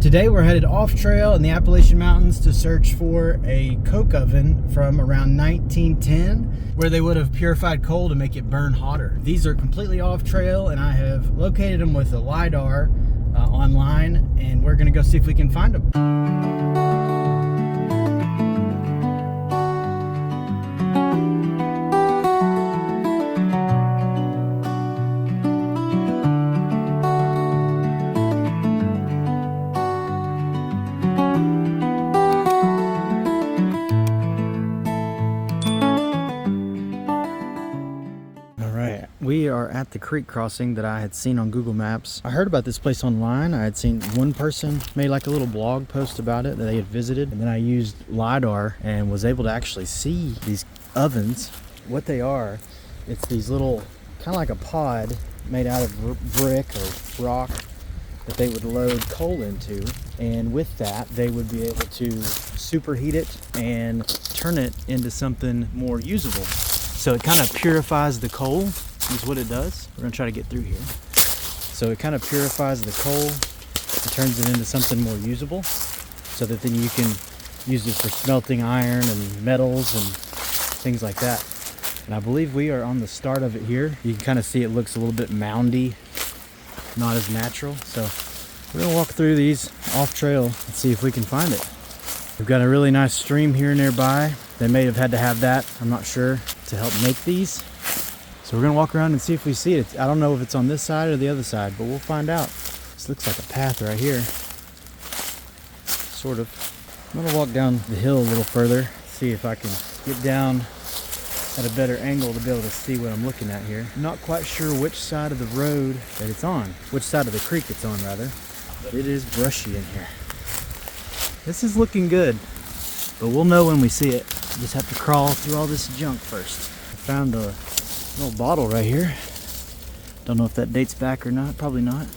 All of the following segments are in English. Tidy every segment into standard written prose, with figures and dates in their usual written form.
Today we're headed off trail in the Appalachian Mountains to search for a coke oven from around 1910 where they would have purified coal to make it burn hotter. These are completely off trail and I have located them with a LiDAR online, and we're gonna go see if we can find them. We are at the creek crossing that I had seen on Google Maps. I heard about this place online. I had seen one person made like a little blog post about it that they had visited, and then I used LiDAR and was able to actually see these ovens. What they are, it's these little, kind of like a pod made out of brick or rock that they would load coal into, and with that they would be able to superheat it and turn it into something more usable. So it kind of purifies the coal is what it does. We're gonna try to get through here. So it kind of purifies the coal and turns it into something more usable, so that then you can use it for smelting iron and metals and things like that. And I believe we are on the start of it here. You can kind of see it looks a little bit moundy, not as natural. So we're gonna walk through these off trail and see if we can find it. We've got a really nice stream here nearby. They may have had to have that, I'm not sure, to help make these. So we're gonna walk around and see if we see it. I don't know if it's on this side or the other side, but we'll find out. This looks like a path right here. Sort of. I'm gonna walk down the hill a little further, see if I can get down at a better angle to be able to see what I'm looking at here. I'm not quite sure which side of the road that it's on, which side of the creek it's on rather. But it is brushy in here. This is looking good, but we'll know when we see it. Just have to crawl through all this junk first. I found a little bottle right here. Don't know if that dates back or not. Probably not.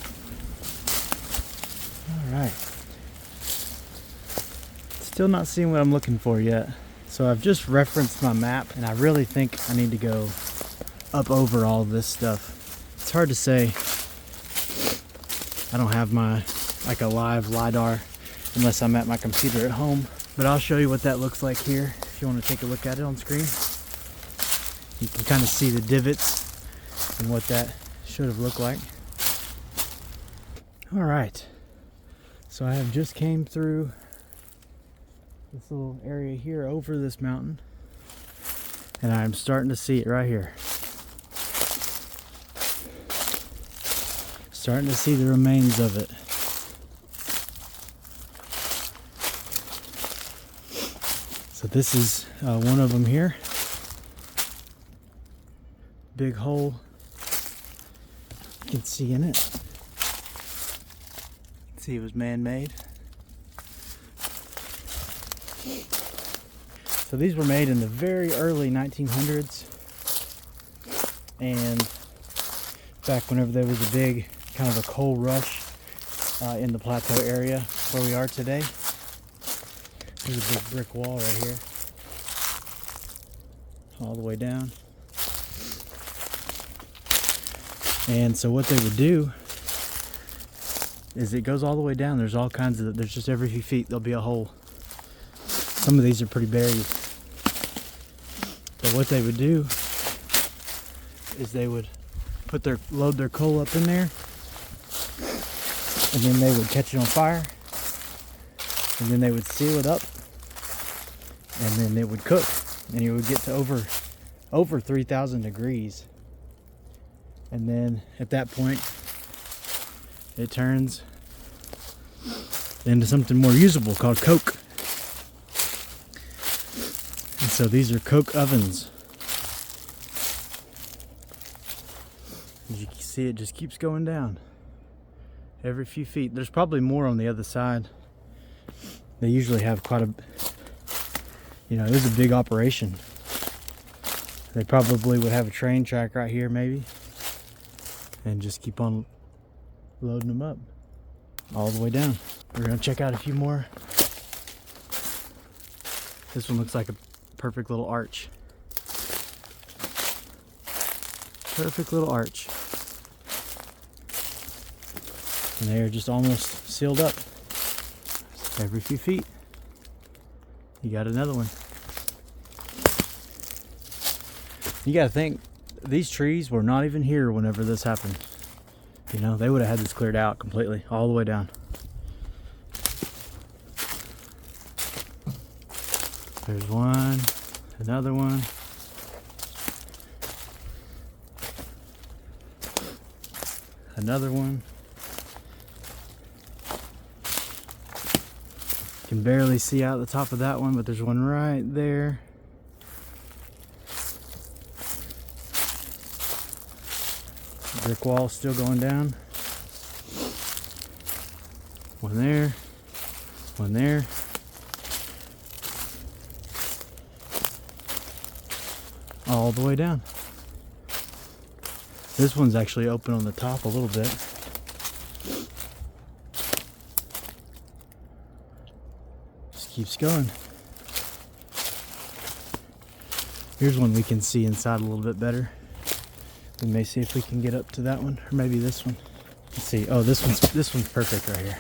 All right. Still not seeing what I'm looking for yet. So I've just referenced my map, and I really think I need to go up over all this stuff. It's hard to say. I don't have my like a live LiDAR unless I'm at my computer at home. But I'll show you what that looks like here if you want to take a look at it on screen. You can kind of see the divots and what that should have looked like. All right, so I have just came through this little area here over this mountain, and I'm starting to see it right here. Starting to see the remains of it. So this is one of them here. Big hole you can see in it. See, it was man-made. So these were made in the very early 1900s, and back whenever there was a big kind of a coal rush in the plateau area where we are today. There's a big brick wall right here, all the way down. And so what they would do is it goes all the way down. There's all kinds of, there's just every few feet there'll be a hole. Some of these are pretty buried. But what they would do is they would load their coal up in there, and then they would catch it on fire, and then they would seal it up, and then it would cook, and it would get to over 3,000 degrees. And then at that point, it turns into something more usable called coke. And so these are coke ovens. As you can see, it just keeps going down every few feet. There's probably more on the other side. They usually have quite a, it was a big operation. They probably would have a train track right here maybe, and just keep on loading them up all the way down. We're gonna check out a few more. This one looks like a perfect little arch. Perfect little arch. And they are just almost sealed up. Every few feet, you got another one. You gotta think, these trees were not even here whenever this happened. You know, they would have had this cleared out completely, all the way down. There's one, another one. Another one. Can barely see out the top of that one, but there's one right there. Brick wall still going down. One there. One there. All the way down. This one's actually open on the top a little bit. Just keeps going. Here's one we can see inside a little bit better. We may see if we can get up to that one, or maybe this one. Let's see. Oh, this one's perfect right here.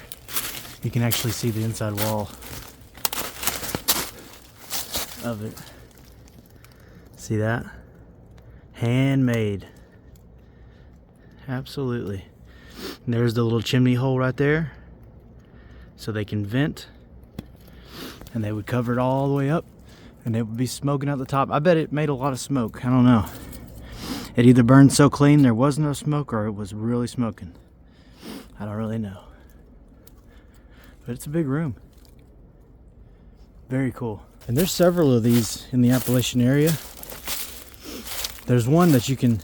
You can actually see the inside wall of it. See that? Handmade. Absolutely. And there's the little chimney hole right there, so they can vent, and they would cover it all the way up, and it would be smoking out the top. I bet it made a lot of smoke. I don't know. It either burned so clean there was no smoke, or it was really smoking. I don't really know. But it's a big room. Very cool. And there's several of these in the Appalachian area. There's one that you can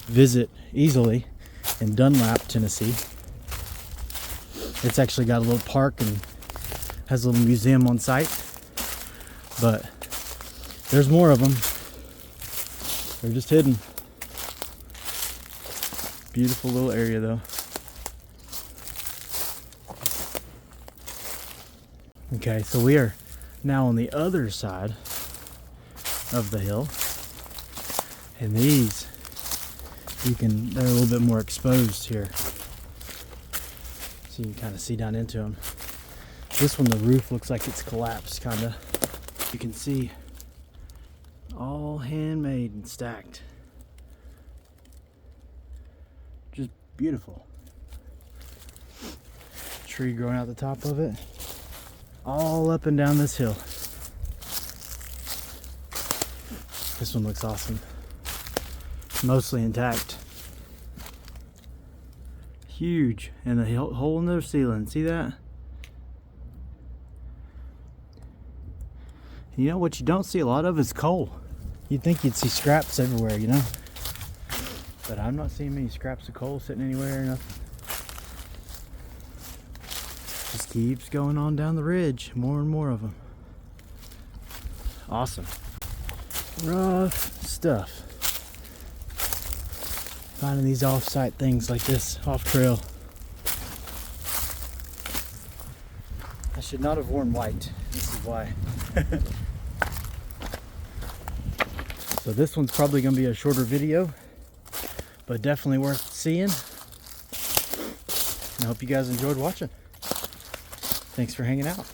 visit easily in Dunlap, Tennessee. It's actually got a little park and has a little museum on site. But there's more of them. They're just hidden. Beautiful little area though. Okay, so we are now on the other side of the hill. And these, they're a little bit more exposed here. So you can kind of see down into them. This one, the roof looks like it's collapsed, kind of. You can see all handmade and stacked. Just beautiful. Tree growing out the top of it. All up and down this hill. This one looks awesome. Mostly intact. Huge. And a hole in the ceiling. See that? You know what you don't see a lot of is coal. You'd think you'd see scraps everywhere, you know? But I'm not seeing many scraps of coal sitting anywhere or nothing. Just keeps going on down the ridge. More and more of them. Awesome. Rough stuff. Finding these off-site things like this, off-trail. I should not have worn white. This is why. So this one's probably going to be a shorter video, but definitely worth seeing. I hope you guys enjoyed watching. Thanks for hanging out.